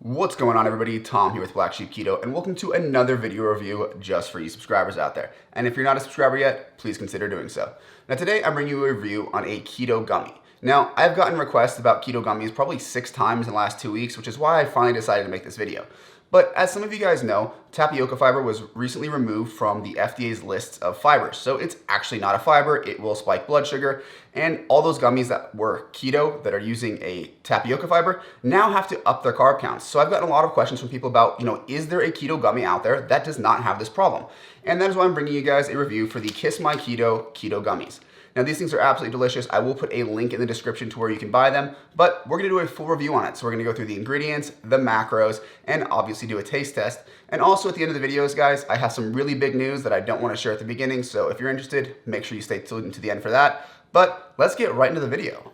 What's going on, everybody? Tom here with Black Sheep Keto, and welcome to another video review just for you subscribers out there. And if you're not a subscriber yet, please consider doing so. Now today I'm bringing you a review on a keto gummy. Now I've gotten requests about keto gummies probably 6 times in the last 2 weeks, which is why I finally decided to make this video. But as some of you guys know, tapioca fiber was recently removed from the FDA's lists of fibers. So it's actually not a fiber, it will spike blood sugar, and all those gummies that were keto that are using a tapioca fiber now have to up their carb counts. So I've gotten a lot of questions from people about, is there a keto gummy out there that does not have this problem? And that is why I'm bringing you guys a review for the Kiss My Keto Keto Gummies. Now these things are absolutely delicious. I will put a link in the description to where you can buy them, but we're gonna do a full review on it. So we're gonna go through the ingredients, the macros, and obviously do a taste test. And also at the end of the videos, guys, I have some really big news that I don't wanna share at the beginning. So if you're interested, make sure you stay tuned to the end for that. But let's get right into the video.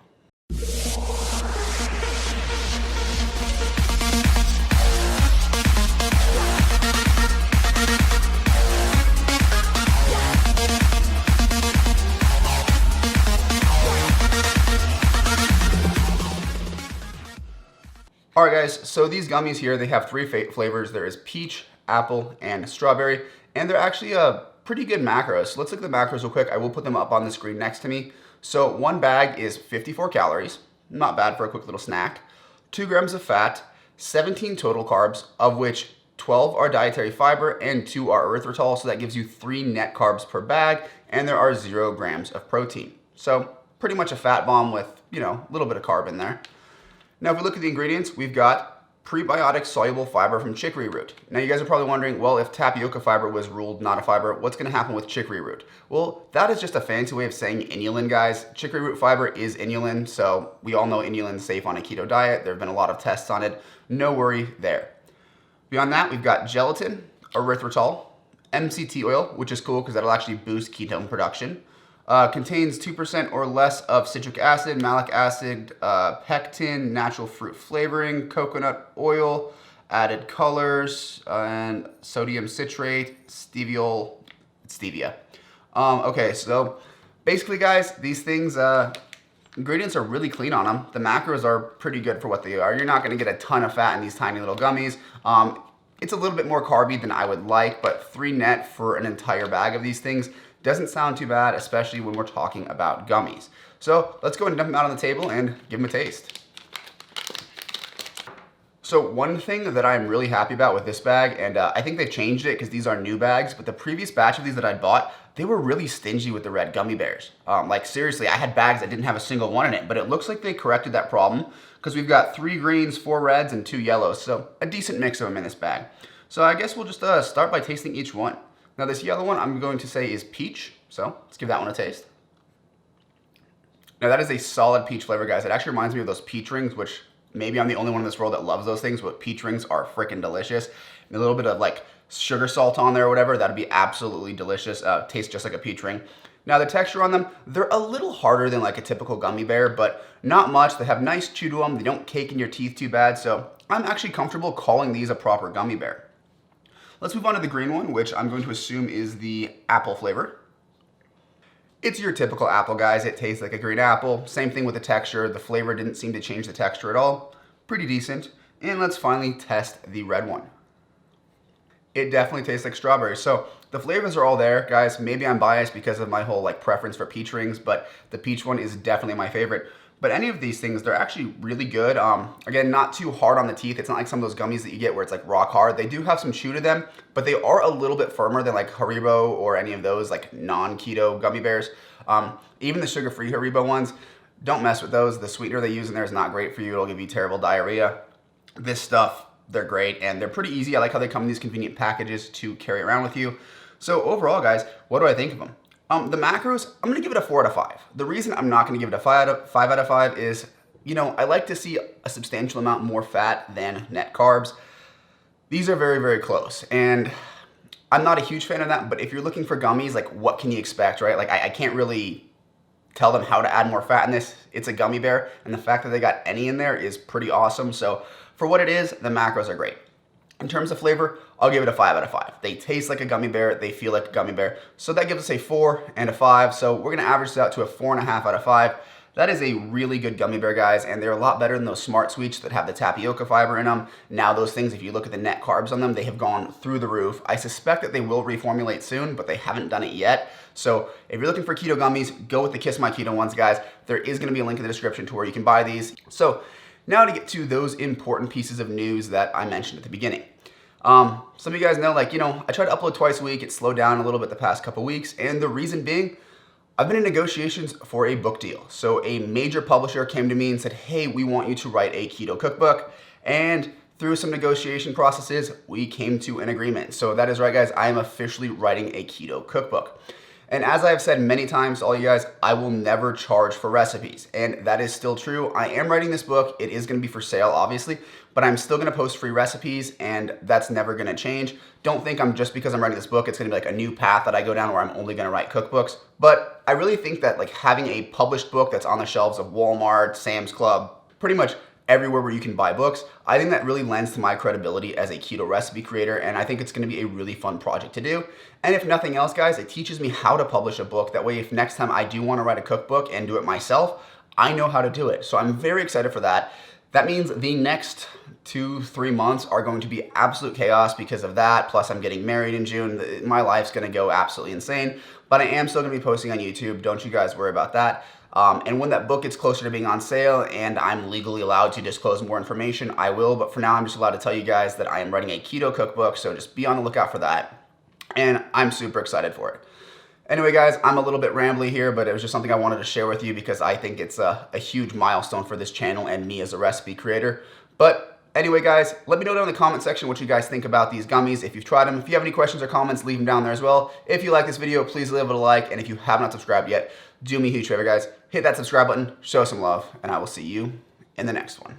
Alright guys, so these gummies here, they have 3 flavors. There is peach, apple, and strawberry, and they're actually a pretty good macros. So let's look at the macros real quick. I will put them up on the screen next to me. So one bag is 54 calories, not bad for a quick little snack. 2 grams of fat, 17 total carbs, of which 12 are dietary fiber and 2 are erythritol, so that gives you 3 net carbs per bag, and there are 0 grams of protein. So pretty much a fat bomb with, a little bit of carb in there. Now, if we look at the ingredients, we've got prebiotic soluble fiber from chicory root. Now, you guys are probably wondering, well, if tapioca fiber was ruled not a fiber, what's going to happen with chicory root? Well, that is just a fancy way of saying inulin, guys. Chicory root fiber is inulin, so we all know inulin is safe on a keto diet. There have been a lot of tests on it. No worry there. Beyond that, we've got gelatin, erythritol, MCT oil, which is cool because that'll actually boost ketone production. Contains 2% or less of citric acid, malic acid, pectin, natural fruit flavoring, coconut oil, added colors, and sodium citrate, stevia. Okay, so basically, guys, these things, ingredients are really clean on them. The macros are pretty good for what they are. You're not going to get a ton of fat in these tiny little gummies. It's a little bit more carby than I would like, but 3 net for an entire bag of these things doesn't sound too bad, especially when we're talking about gummies. So let's go and dump them out on the table and give them a taste. So one thing that I'm really happy about with this bag, and I think they've changed it because these are new bags, but the previous batch of these that I bought, they were really stingy with the red gummy bears. Like seriously, I had bags that didn't have a single one in it, but it looks like they corrected that problem because we've got 3 greens, 4 reds, and 2 yellows. So a decent mix of them in this bag. So I guess we'll just start by tasting each one. Now this yellow one I'm going to say is peach, so let's give that one a taste. Now that is a solid peach flavor, guys. It actually reminds me of those peach rings, which maybe I'm the only one in this world that loves those things, but peach rings are freaking delicious. And a little bit of like sugar salt on there or whatever, that'd be absolutely delicious. Tastes just like a peach ring. Now the texture on them, they're a little harder than like a typical gummy bear, but not much. They have nice chew to them. They don't cake in your teeth too bad, so I'm actually comfortable calling these a proper gummy bear. Let's move on to the green one, which I'm going to assume is the apple flavor. It's your typical apple, guys. It tastes like a green apple. Same thing with the texture. The flavor didn't seem to change the texture at all. Pretty decent. And let's finally test the red one. It definitely tastes like strawberry. So the flavors are all there, guys. Maybe I'm biased because of my whole preference for peach rings, but the peach one is definitely my favorite. But any of these things, they're actually really good. Again, not too hard on the teeth. It's not like some of those gummies that you get where it's like rock hard. They do have some chew to them, but they are a little bit firmer than like Haribo or any of those like non-keto gummy bears. Even the sugar-free Haribo ones, don't mess with those. The sweetener they use in there is not great for you. It'll give you terrible diarrhea. This stuff, they're great and they're pretty easy. I like how they come in these convenient packages to carry around with you. So overall, guys, what do I think of them? The macros, I'm going to give it a 4 out of 5. The reason I'm not going to give it a 5 out of 5 is, I like to see a substantial amount more fat than net carbs. These are very, very close. And I'm not a huge fan of that, but if you're looking for gummies, like what can you expect, right? Like I can't really tell them how to add more fat in this. It's a gummy bear, and the fact that they got any in there is pretty awesome. So for what it is, the macros are great. In terms of flavor, I'll give it a 5 out of 5. They taste like a gummy bear, they feel like a gummy bear. So that gives us a 4 and a 5. So we're gonna average this out to a 4.5 out of 5. That is a really good gummy bear, guys, and they're a lot better than those Smart Sweets that have the tapioca fiber in them. Now those things, if you look at the net carbs on them, they have gone through the roof. I suspect that they will reformulate soon, but they haven't done it yet. So if you're looking for keto gummies, go with the Kiss My Keto ones, guys. There is gonna be a link in the description to where you can buy these. So now to get to those important pieces of news that I mentioned at the beginning. Some of you guys know, I try to upload twice a week. It slowed down a little bit the past couple weeks, and the reason being, I've been in negotiations for a book deal. So a major publisher came to me and said, hey, we want you to write a keto cookbook. And through some negotiation processes, we came to an agreement. So that is right, guys, I am officially writing a keto cookbook. And as I've said many times to all you guys, I will never charge for recipes. And that is still true. I am writing this book. It is gonna be for sale, obviously, but I'm still gonna post free recipes, and that's never gonna change. Don't think just because I'm writing this book, it's gonna be like a new path that I go down where I'm only gonna write cookbooks. But I really think that having a published book that's on the shelves of Walmart, Sam's Club, pretty much everywhere where you can buy books, I think that really lends to my credibility as a keto recipe creator, and I think it's gonna be a really fun project to do. And if nothing else, guys, it teaches me how to publish a book. That way, if next time I do wanna write a cookbook and do it myself, I know how to do it. So I'm very excited for that. That means the next 2-3 months are going to be absolute chaos because of that. Plus I'm getting married in June. My life's gonna go absolutely insane, but I am still gonna be posting on YouTube. Don't you guys worry about that. And when that book gets closer to being on sale and I'm legally allowed to disclose more information, I will. But for now, I'm just allowed to tell you guys that I am writing a keto cookbook. So just be on the lookout for that. And I'm super excited for it. Anyway, guys, I'm a little bit rambly here, but it was just something I wanted to share with you because I think it's a huge milestone for this channel and me as a recipe creator. But anyway, guys, let me know down in the comment section what you guys think about these gummies. If you've tried them, if you have any questions or comments, leave them down there as well. If you like this video, please leave it a like. And if you have not subscribed yet, do me a huge favor, guys. Hit that subscribe button, show some love, and I will see you in the next one.